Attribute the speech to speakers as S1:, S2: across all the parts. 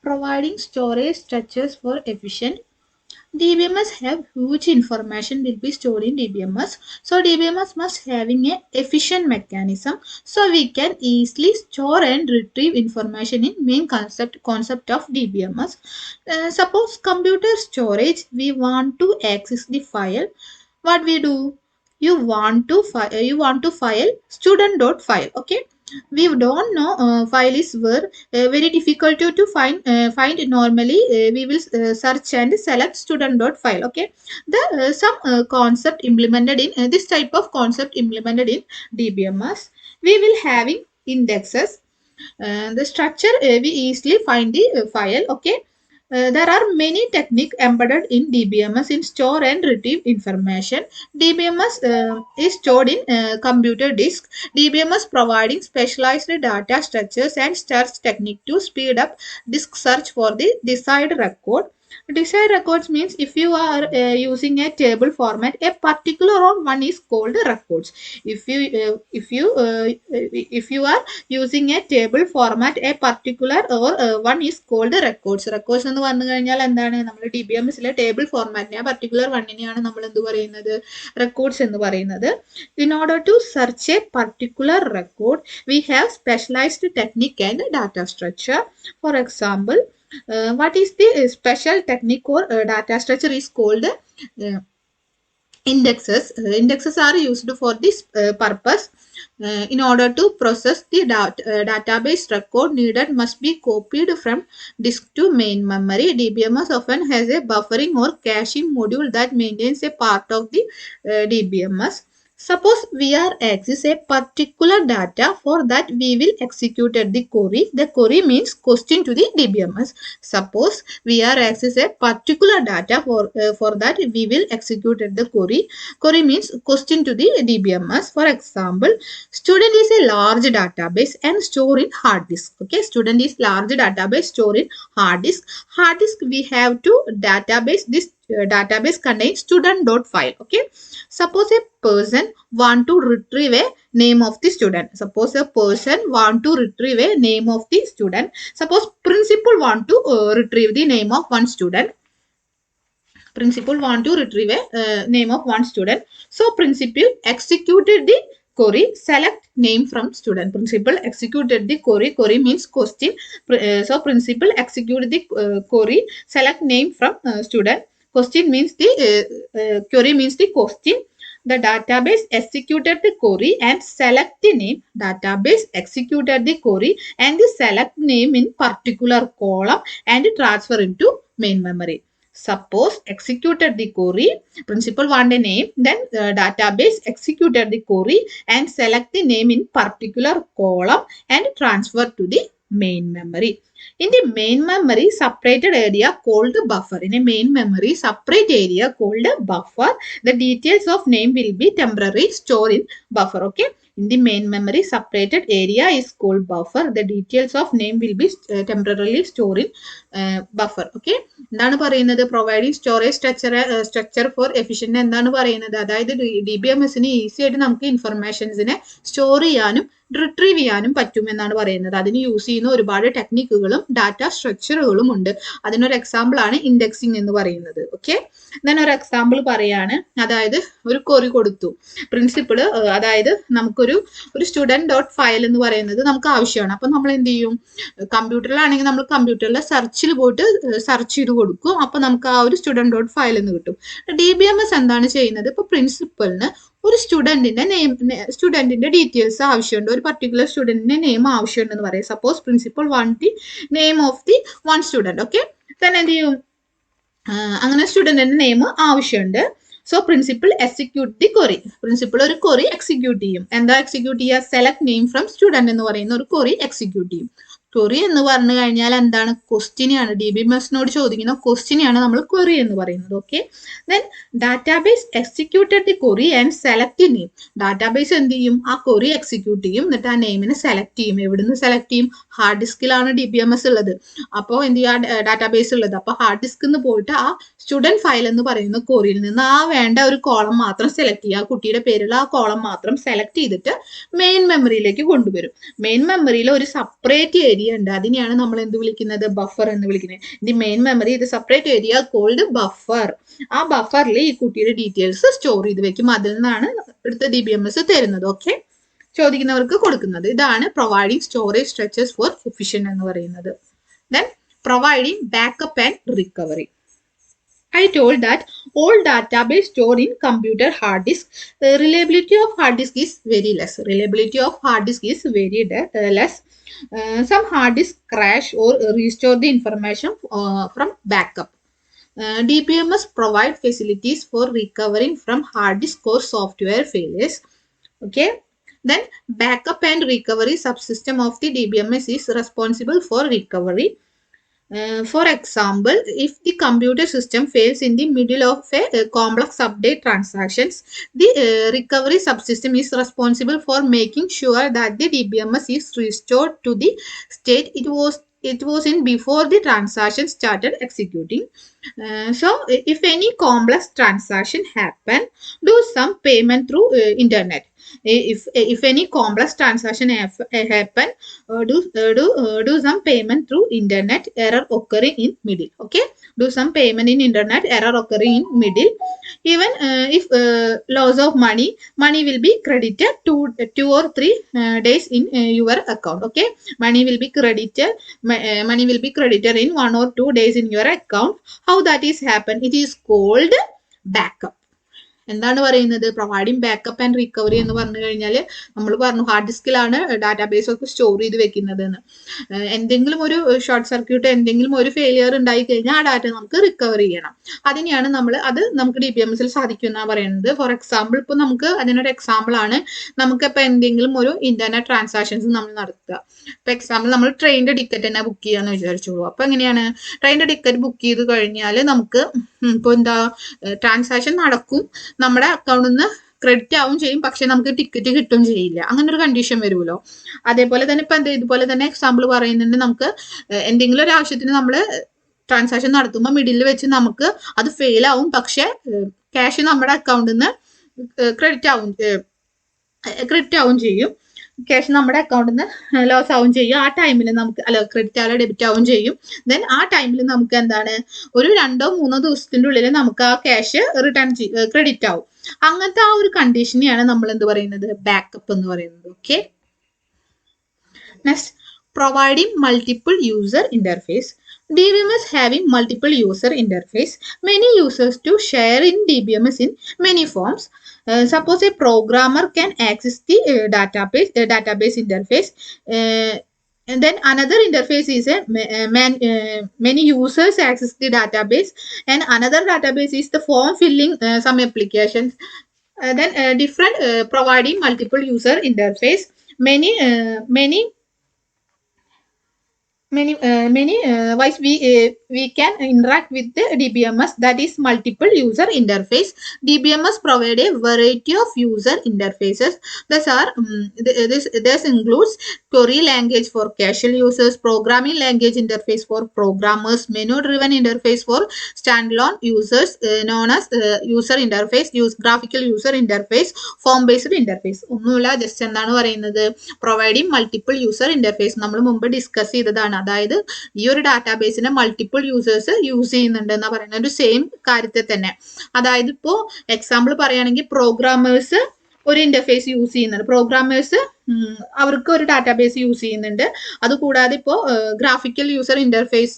S1: providing storage structures for efficient. DBMS have huge information will be stored in DBMS. So DBMS must having a efficient mechanism so we can easily store and retrieve information in main concept of DBMS. Suppose computer storage, we want to access the file. What we do? You want to file student.file. Okay, we don't know file is where very difficult to find normally. We will search and select student.file. Okay, the some concept implemented in this type of concept implemented in DBMS. We will having indexes. The structure we easily find the file. Okay, there are many techniques embedded in DBMS in store and retrieve information. DBMS is stored in computer disk. DBMS providing specialized data structures and search technique to speed up disk search for the desired record. Desired records means if you are using a table format, a particular one is called records. If you are using a table format, a particular or one is called records. Records എന്ന് പറഞ്ഞു കഴിഞ്ഞാൽ എന്താണ്? നമ്മൾ DBMSലെ table ഫോർമാറ്റിനെ particular വണ്ണിനെയാണ് നമ്മൾ എന്ത് പറയുന്നത്? Records എന്ന് പറയുന്നത്. In order to search a particular record, we have specialized technique and data structure. For example, what is the special technique or data structure is called indexes. Indexes are used for this purpose. In order to process the database record needed must be copied from disk to main memory. DBMS often has a buffering or caching module that maintains a part of the DBMS. Suppose we are access a particular data. For that we will execute the query. The query means question to the DBMS. Suppose we are access a particular data. For that we will execute the query. Query means question to the DBMS. For example, student is a large database and store in hard disk. Okay, student is large database store in hard disk. Hard disk we have to database. This database contains student.file. Okay, suppose a person want to retrieve a name of the student. Suppose a person want to retrieve a name of the student. Suppose principal want to retrieve the name of one student. Principal want to retrieve a name of one student. So principal executed the query, select name from student. Principal executed the query. Query means question. So principal executed the query, select name from student. Question means the query means the question. The database executed the query and select the name. Database executed the query and the select name in particular column and transfer into main memory. Suppose executed the query, principal want a name, then database executed the query and select the name in particular column and transfer to the main memory. In the main memory, separated area called buffer. In a main memory, separate area called buffer. The details of name will be temporarily stored in buffer. Okay. In the main memory, separated area is called buffer. The details of name will be temporarily stored in buffer. Okay. എന്താണ് പറയുന്നത്? Providing storage structure four efficient എന്താണ് പറയുന്നത്? അതായത് DBMSന് easy ആയിട്ട് നമുക്ക് ഇൻഫർമേഷൻസിനെ store ചെയ്യാനും retrieve ചെയ്യാനും പറ്റുമെന്നാണ് പറയുന്നത്. അതിന് യൂസ് ചെയ്യുന്ന ഒരുപാട് ടെക്നിക്കുകളും ഡാറ്റ സ്ട്രക്ചറുകളും ഉണ്ട്. അതിനൊരു എക്സാമ്പിൾ ആണ് ഇൻഡെക്സിങ് എന്ന് പറയുന്നത്. ഓക്കെ, ഞാൻ ഒരു എക്സാമ്പിൾ പറയാണ്. അതായത് ഒരു ക്വറി കൊടുത്തു പ്രിൻസിപ്പിൾ, അതായത് നമുക്കൊരു സ്റ്റുഡന്റ് ഡോട്ട് ഫയൽ എന്ന് പറയുന്നത് നമുക്ക് ആവശ്യമാണ്. അപ്പം നമ്മൾ എന്ത് ചെയ്യും? കമ്പ്യൂട്ടറിലാണെങ്കിൽ നമ്മൾ കമ്പ്യൂട്ടറിലെ സെർച്ചിൽ പോയിട്ട് സെർച്ച് ചെയ്ത് കൊടുക്കും. അപ്പം നമുക്ക് ആ ഒരു സ്റ്റുഡന്റ് ഡോട്ട് ഫയൽ എന്ന് കിട്ടും. DBMS എന്താണ് ചെയ്യുന്നത്? ഇപ്പൊ പ്രിൻസിപ്പലിന് ഒരു സ്റ്റുഡന്റിന്റെ ഡീറ്റെയിൽസ് ആവശ്യമുണ്ട്. ഒരു പർട്ടിക്കുലർ സ്റ്റുഡന്റിന്റെ നെയിം ആവശ്യമുണ്ടെന്ന് പറയാം. Suppose principal want the name of the one student. Okay, തന്നെ എന്ത് ചെയ്യും? അങ്ങനെ സ്റ്റുഡന്റിന്റെ നെയിം ആവശ്യമുണ്ട്. So principal execute the query. Principal ഒരു ക്വറി എക്സിക്യൂട്ട് ചെയ്യും. എന്താ എക്സിക്യൂട്ട് ചെയ്യുക? സെലക്ട് നെയിം ഫ്രം സ്റ്റുഡന്റ് എന്ന് പറയുന്ന ഒരു ക്വറി എക്സിക്യൂട്ട് ചെയ്യും. ക്വറി എന്ന് പറഞ്ഞു കഴിഞ്ഞാൽ എന്താണ്? ക്വസ്റ്റിനെയാണ്. DBMSനോട് ചോദിക്കുന്ന ക്വസ്റ്റിനെയാണ് നമ്മൾ ക്വറി എന്ന് പറയുന്നത്. Okay, then database executed the query and select name. Database എന്ത് ചെയ്യും? ആ ക്വറി എക്സിക്യൂട്ട് ചെയ്യും, എന്നിട്ട് ആ നെയിമിനെ സെലക്ട് ചെയ്യും. എവിടുന്ന് സെലക്ട് ചെയ്യും? ഹാർഡ് ഡിസ്കിലാണ് DBMS ഉള്ളത്. അപ്പോൾ എന്ത് ചെയ്യുക, ഡാറ്റാബേസ് ഉള്ളത്. അപ്പോൾ ഹാർഡ് ഡിസ്കിൽ നിന്ന് പോയിട്ട് ആ സ്റ്റുഡൻറ് ഫയൽ എന്ന് പറയുന്ന കോറിയിൽ നിന്ന് ആ വേണ്ട ഒരു കോളം മാത്രം സെലക്ട് ചെയ്യുക, ആ കുട്ടിയുടെ പേരുള്ള ആ കോളം മാത്രം സെലക്ട് ചെയ്തിട്ട് മെയിൻ മെമ്മറിയിലേക്ക് കൊണ്ടുവരും. മെയിൻ മെമ്മറിയിൽ ഒരു സെപ്പറേറ്റ് ഏരിയ ഉണ്ട്, അതിനെയാണ് നമ്മൾ എന്ത് വിളിക്കുന്നത്, ബഫർ എന്ന് വിളിക്കുന്നത്. ദി മെയിൻ മെമ്മറി ഇത് സെപ്പറേറ്റ് ഏരിയ കോൾഡ് ബഫർ. ആ ബഫറിൽ ഈ കുട്ടിയുടെ ഡീറ്റെയിൽസ് സ്റ്റോർ ചെയ്ത് വെക്കും. അതിൽ നിന്നാണ് അടുത്ത DBMS തരുന്നത്. ഓക്കെ, ചോദിക്കുന്നവർക്ക് കൊടുക്കുന്നത്. ഇതാണ് providing storage structures for efficient എന്ന് പറയുന്നത്. Then providing backup and recovery. I told that all database stored in computer hard disk, reliability of hard disk is very less. Reliability of hard disk is very less. Some hard disk crash or restore the information from backup. DBMS provide facilities for recovering from hard disk or software failures. Okay. Then backup and recovery subsystem of the DBMS is responsible for recovery. For example, if the computer system fails in the middle of a complex update transactions, the recovery subsystem is responsible for making sure that the DBMS is restored to the state it was in before the transaction started executing. So if any complex transaction happen, do some payment through internet. If any complex transaction happen, do some payment through internet, error occurring in middle. Okay, do some payment in internet, error occurring in middle. Even if loss of money will be credited 2 or 3 days in your account. Okay, money will be credited in 1 or 2 days in your account. How that is happen? It is called backup. എന്താണ് പറയുന്നത്, providing backup and recovery എന്ന് പറഞ്ഞു കഴിഞ്ഞാൽ നമ്മൾ പറഞ്ഞു hard ഡിസ്കിലാണ് database ഒക്കെ store ചെയ്ത് വെക്കുന്നത് എന്ന്. എന്തെങ്കിലും ഒരു ഷോർട്ട് സർക്യൂട്ട്, എന്തെങ്കിലും ഒരു ഫെയിലിയർ ഉണ്ടായി കഴിഞ്ഞാൽ ആ ഡാറ്റ നമുക്ക് റിക്കവർ ചെയ്യണം. അതിനെയാണ് അത് നമുക്ക് DBMSൽ സാധിക്കും എന്നാണ് പറയുന്നത്. ഫോർ എക്സാമ്പിൾ, ഇപ്പോൾ നമുക്ക് അതിനൊരു എക്സാമ്പിൾ ആണ്, നമുക്കിപ്പോൾ എന്തെങ്കിലും ഒരു ഇന്റർനെറ്റ് ട്രാൻസാക്ഷൻസ് നമ്മൾ നടത്തുക. ഇപ്പോൾ എക്സാമ്പിൾ നമ്മൾ ട്രെയിനിന്റെ ടിക്കറ്റ് തന്നെ ബുക്ക് ചെയ്യാന്ന് വിചാരിച്ചോളൂ. അപ്പോൾ എങ്ങനെയാണ്, ട്രെയിനിന്റെ ടിക്കറ്റ് ബുക്ക് ചെയ്ത് കഴിഞ്ഞാൽ നമുക്ക് ഇപ്പോൾ ട്രാൻസാക്ഷൻ നടക്കും, നമ്മുടെ അക്കൗണ്ടിൽ നിന്ന് ക്രെഡിറ്റ് ആവും ചെയ്യും, പക്ഷെ നമുക്ക് ടിക്കറ്റ് കിട്ടും ചെയ്യില്ല. അങ്ങനെ ഒരു കണ്ടീഷൻ വരുമല്ലോ. അതേപോലെ തന്നെ ഇപ്പൊ ഇതുപോലെ തന്നെ എക്സാമ്പിൾ പറയുന്നുണ്ട്, നമുക്ക് എന്തെങ്കിലും ഒരു ആവശ്യത്തിന് നമ്മൾ ട്രാൻസാക്ഷൻ നടത്തുമ്പോൾ മിഡിൽ വെച്ച് നമുക്ക് അത് ഫെയിൽ ആവും, പക്ഷെ ക്യാഷ് നമ്മുടെ അക്കൗണ്ടിൽ നിന്ന് ക്രെഡിറ്റ് ആവും ചെയ്യും. ക്യാഷ് നമ്മുടെ അക്കൗണ്ടിൽ നിന്ന് ലോസ് ആവും ചെയ്യും. ആ ടൈമിൽ നമുക്ക് ക്രെഡിറ്റ് ആയാലും ഡെബിറ്റ് ആവും ചെയ്യും. ദെൻ ആ ടൈമിൽ നമുക്ക് എന്താണ്, ഒരു 2-3 ദിവസത്തിന്റെ ഉള്ളിൽ നമുക്ക് ആ ക്യാഷ് ക്രെഡിറ്റ് ആവും. അങ്ങനത്തെ ആ ഒരു കണ്ടീഷനെയാണ് നമ്മൾ എന്ത് പറയുന്നത്, ബാക്കപ്പ് എന്ന് പറയുന്നത്. Okay, next providing multiple user interface. DBMS having multiple user interface. Many users to share in DBMS in many forms. Suppose a programmer can access the database interface. And then another interface is many users access the database, and another database is the form filling some applications. Then different providing multiple user interface. Many ways we can interact with the DBMS, that is multiple user interface. DBMS provide a variety of user interfaces. This includes query language for casual users, programming language interface for programmers, menu driven interface for standalone users known as user interface, graphical user interface, form based interface. ഒന്നുമില്ല, just എന്താണ് പറയുന്നത്, providing multiple user interface നമ്മൾ മുമ്പ് discuss ചെയ്തതാണ്. അതായത് ഈ ഒരു ഡാറ്റാബേസിനെ multiple users use ചെയ്യുന്നുണ്ട് എന്നാ പറയുന്നത്, ഒരു സെയിം കാര്യത്തെ തന്നെ. അതായത് ഇപ്പോൾ എക്സാമ്പിൾ പറയുകയാണെങ്കിൽ പ്രോഗ്രാമേഴ്സ് ഒരു ഇന്റർഫേസ് യൂസ് ചെയ്യുന്നുണ്ട്, പ്രോഗ്രാമേഴ്സ് അവർക്ക് ഒരു ഡാറ്റാബേസ് യൂസ് ചെയ്യുന്നുണ്ട്. അതുകൂടാതെ ഇപ്പോൾ ഗ്രാഫിക്കൽ യൂസർ ഇന്റർഫേസ്,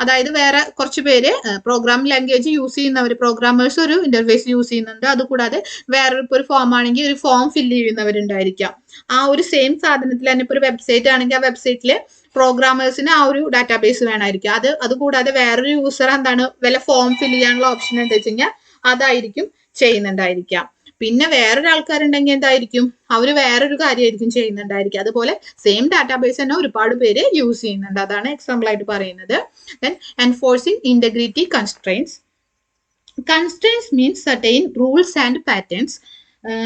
S1: അതായത് വേറെ കുറച്ച് പേര് പ്രോഗ്രാമിംഗ് ലാംഗ്വേജ് യൂസ് ചെയ്യുന്നവർ, പ്രോഗ്രാമേഴ്സ് ഒരു ഇന്റർഫേസ് യൂസ് ചെയ്യുന്നുണ്ട്. അതുകൂടാതെ വേറെ ഇപ്പോൾ ഒരു ഫോം ആണെങ്കിൽ ഒരു ഫോം ഫില്ല് ചെയ്യുന്നവരുണ്ടായിരിക്കാം. ആ ഒരു സെയിം സാധനത്തിൽ തന്നെ ഇപ്പോൾ ഒരു വെബ്സൈറ്റ് ആണെങ്കിൽ ആ വെബ്സൈറ്റിൽ പ്രോഗ്രാമേഴ്സിന് ആ ഒരു ഡാറ്റാബേസ് വേണമായിരിക്കും. അതുകൂടാതെ വേറൊരു യൂസർ എന്താണ് വല്ല ഫോം ഫില്ല് ചെയ്യാനുള്ള ഓപ്ഷൻ ഉണ്ട് വെച്ച് കഴിഞ്ഞാൽ അതായിരിക്കും ചെയ്യുന്നുണ്ടായിരിക്കാം. പിന്നെ വേറൊരു ആൾക്കാരുണ്ടെങ്കിൽ എന്തായിരിക്കും, അവർ വേറൊരു കാര്യമായിരിക്കും ചെയ്യുന്നുണ്ടായിരിക്കും. അതുപോലെ സെയിം ഡാറ്റാബേസ് തന്നെ ഒരുപാട് പേര് യൂസ് ചെയ്യുന്നുണ്ട്. അതാണ് എക്സാമ്പിൾ ആയിട്ട് പറയുന്നത്. Then enforcing integrity constraints. Constraints means certain rules and patterns.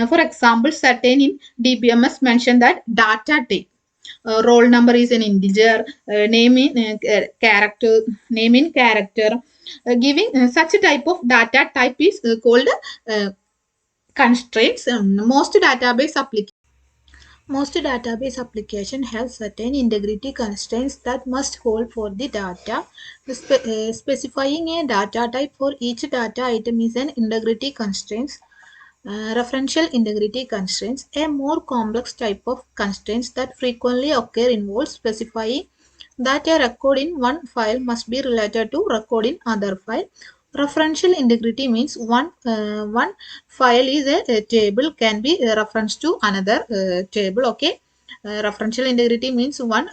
S1: For example, certain in DBMS mention that data type. roll number is an integer, name in character. Giving such a type of data type is called constraints. Most database applications have certain integrity constraints that must hold for the data. Specifying a data type for each data item is an integrity constraint. Referential integrity constraints, a more complex type of constraints that frequently occur, involves specifying that a record in one file must be related to record in other file. Referential integrity means one file is a table can be referenced to another table. Okay, referential integrity means one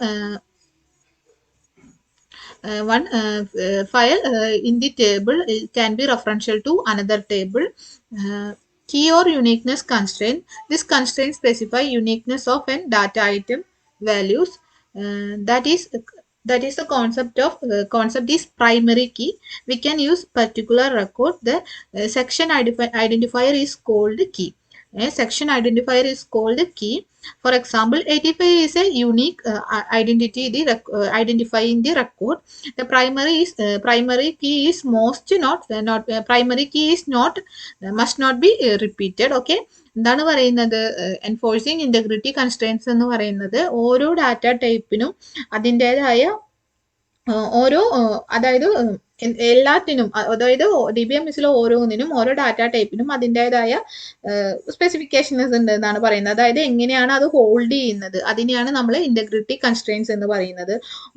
S1: file in the table can be referential to another table. Key or uniqueness constraint. This constraint specify uniqueness of an data item values. That is the concept is primary key. We can use particular record. The section identifier is called key. A section identifier is called key. For example, 85 is a unique identity identifying the record. The primary key is primary key is not must not be repeated. Okay, എന്താണ് പറയുന്നത് enforcing integrity constraints എന്ന് പറയുന്നത് ഓരോ data ടൈപ്പിനും അതിൻ്റെതായ ഓരോ അതായത് എല്ലാത്തിനും അതായത് DBMSലെ ഓരോന്നിനും ഓരോ ഡാറ്റ ടൈപ്പിനും അതിൻ്റെതായ സ്പെസിഫിക്കേഷൻസ് ഉണ്ട് എന്നാണ് പറയുന്നത്. അതായത് എങ്ങനെയാണ് അത് ഹോൾഡ് ചെയ്യുന്നത് അതിനെയാണ് നമ്മൾ ഇന്റഗ്രിറ്റി കൺസ്ട്രെയിൻസ് എന്ന് പറയുന്നത്.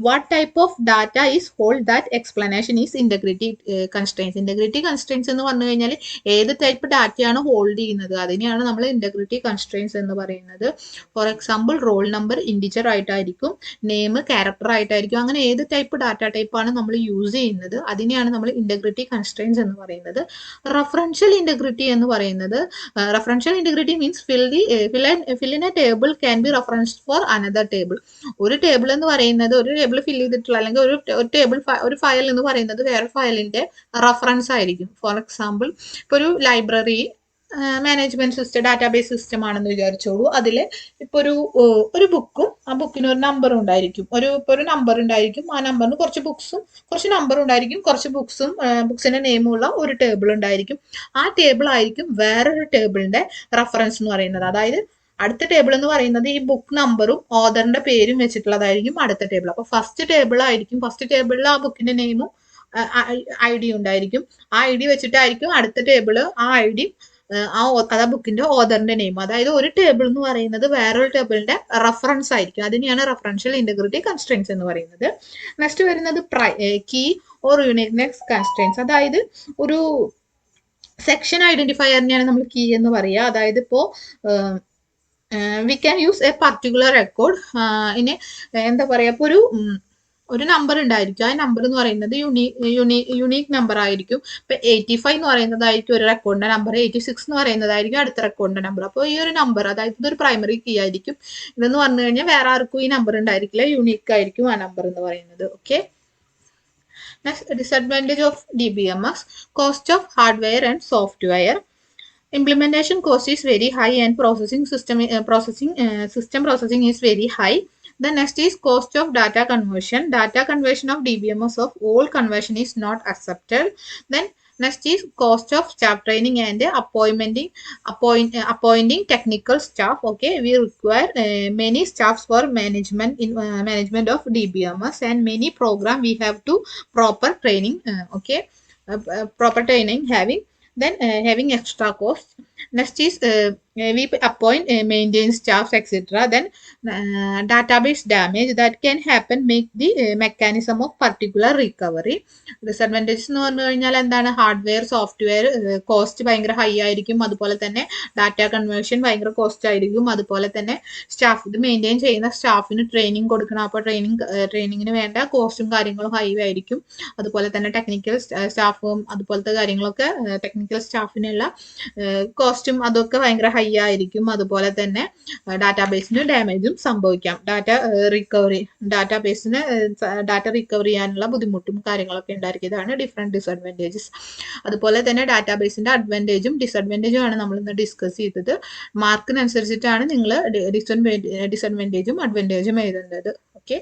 S1: What type of data is hold that explanation is integrity constraints. Integrity constraints എന്ന് പറഞ്ഞു കഴിഞ്ഞാൽ ഏത് ടൈപ്പ് ഡാറ്റയാണ് ഹോൾഡ് ചെയ്യുന്നത് അതിനെയാണ് നമ്മൾ ഇന്റഗ്രിറ്റി കൺസ്ട്രെയിൻസ് എന്ന് പറയുന്നത്. For example roll number integer ആയിട്ടായിരിക്കും, നെയിം ക്യാരക്ടർ ആയിട്ടായിരിക്കും. അങ്ങനെ ഏത് ടൈപ്പ് ഡാറ്റ ടൈപ്പാണ് നമ്മൾ യൂസ് ചെയ്യുന്നത് അതിനെയാണ് നമ്മൾ ഇന്റഗ്രിറ്റി കൺസ്ട്രെയിൻസ് എന്ന് പറയുന്നത്. റഫറൻഷ്യൽ ഇന്റഗ്രിറ്റി എന്ന് പറയുന്നത് referential integrity means fill in a table can be referenced for another table. ഒരു ടേബിൾ എന്ന് പറയുന്നത് ഒരു ടേബിൾ ഫിൽ ചെയ്തിട്ടുള്ള അല്ലെങ്കിൽ ഒരു ടേബിൾ ഒരു ഫയൽ എന്ന് പറയുന്നത് വേറെ ഫയലിന്റെ റഫറൻസ് ആയിരിക്കും. ഫോർ എക്സാമ്പിൾ ഇപ്പോൾ ഒരു library management system database system ആണെന്ന് വിചാരിച്ചോളൂ. അതിൽ ഇപ്പോൾ ഒരു ബുക്കും ആ ബുക്കിന് ഒരു നമ്പർ ഉണ്ടായിരിക്കും. ഒരു നമ്പർ ഉണ്ടായിരിക്കും. ആ നമ്പറിന് കുറച്ച് നമ്പർ ഉണ്ടായിരിക്കും. കുറച്ച് ബുക്സിന്റെ നെയിമുള്ള ഒരു ടേബിൾ ഉണ്ടായിരിക്കും. ആ ടേബിൾ ആയിരിക്കും വേറൊരു ടേബിളിന്റെ റെഫറൻസ് എന്ന് പറയുന്നത്. അതായത് അടുത്ത ടേബിൾ എന്ന് പറയുന്നത് ഈ ബുക്ക് നമ്പറും ഓതറിന്റെ പേരും വെച്ചിട്ടുള്ളതായിരിക്കും അടുത്ത ടേബിൾ. അപ്പൊ ഫസ്റ്റ് ടേബിളിൽ ആ ബുക്കിന്റെ നെയിമും ID ഉണ്ടായിരിക്കും. ആ ID വെച്ചിട്ടായിരിക്കും അടുത്ത ടേബിള് ആ ID ആ ബുക്കിന്റെ ഓതറിന്റെ നെയിം. അതായത് ഒരു ടേബിൾ എന്ന് പറയുന്നത് വേറൊരു ടേബിളിന്റെ റെഫറൻസ് ആയിരിക്കും. അതിനെയാണ് റെഫറൻഷ്യൽ ഇന്റഗ്രിറ്റി കൺസ്ട്രെയിൻസ് എന്ന് പറയുന്നത്. നെക്സ്റ്റ് വരുന്നത് കീ ഓർ യൂണിക്നെസ് കൺസ്ട്രെയിൻസ്. അതായത് ഒരു സെക്ഷൻ ഐഡന്റിഫയറിനെയാണ് നമ്മൾ കീ എന്ന് പറയുക. അതായത് ഇപ്പോ we can use A particular record. ഇനി എന്താ പറയാ, ഇപ്പൊ ഒരു നമ്പർ ഉണ്ടായിരിക്കും. ആ നമ്പർ എന്ന് പറയുന്നത് യുണീക് നമ്പർ ആയിരിക്കും. ഇപ്പൊ 85 എന്ന് പറയുന്നതായിരിക്കും ഒരു റെക്കോർഡിന്റെ നമ്പർ, 86 എന്ന് പറയുന്നതായിരിക്കും അടുത്ത റെക്കോർഡിന്റെ നമ്പർ. അപ്പോൾ ഈ ഒരു നമ്പർ അതായത് ഇതൊരു പ്രൈമറി കീ ആയിരിക്കും. ഇതെന്ന് പറഞ്ഞു കഴിഞ്ഞാൽ വേറെ ആർക്കും ഈ നമ്പർ ഉണ്ടായിരിക്കില്ല, യുണീക്ക് ആയിരിക്കും ആ നമ്പർ എന്ന് പറയുന്നത്. Okay, next disadvantage of DBMS, cost of hardware and software. Implementation cost is very high and system processing is very high. The next is cost of data conversion. Data conversion of DBMS of all conversion is not accepted. Then next is cost of staff training and appointing technical staff. Okay, we require many staffs for management of DBMS and many program we have to proper training. Proper training having extra cost. Next is we appoint maintain staffs etc. Then database damage that can happen make the mechanism of particular recovery. Disadvantages എന്ന് പറഞ്ഞു കഴിഞ്ഞാൽ എന്താണ്, hardware software cost ഭയങ്കര high ആയിരിക്കും. അതുപോലെ തന്നെ data conversion ഭയങ്കര cost ആയിരിക്കും. അതുപോലെ തന്നെ സ്റ്റാഫ് ഇത് മെയിൻറ്റെയിൻ ചെയ്യുന്ന സ്റ്റാഫിന് ട്രെയിനിങ് കൊടുക്കണം. അപ്പോൾ ട്രെയിനിങ്ങിന് വേണ്ട കോസ്റ്റും കാര്യങ്ങളും ഹൈ ആയിരിക്കും. അതുപോലെ തന്നെ ടെക്നിക്കൽ സ്റ്റാഫും അതുപോലത്തെ കാര്യങ്ങളൊക്കെ ടെക്നിക്കൽ സ്റ്റാഫിനുള്ള
S2: കോസ്റ്റും അതൊക്കെ ഭയങ്കര ഹൈ ആയിരിക്കും. അതുപോലെ തന്നെ ഡാറ്റാബേസിന് ഡാമേജും സംഭവിക്കാം. ഡാറ്റ റിക്കവർ ചെയ്യാനുള്ള ബുദ്ധിമുട്ടും കാര്യങ്ങളൊക്കെ ഉണ്ടായിരിക്കും. ഇതാണ് ഡിഫറെൻറ്റ് ഡിസഡ്വാൻറ്റേജസ്. അതുപോലെ തന്നെ ഡാറ്റാബേസിന്റെ അഡ്വാൻറ്റേജും ഡിസഡ്വാൻറ്റേജും ആണ് നമ്മൾ ഇന്ന് ഡിസ്കസ് ചെയ്തത്. മാർക്കിനനുസരിച്ചിട്ടാണ് നിങ്ങൾ ഡിസഡ്വാൻറ്റേജും അഡ്വാൻറ്റേജും എഴുതേണ്ടത്. ഓക്കെ.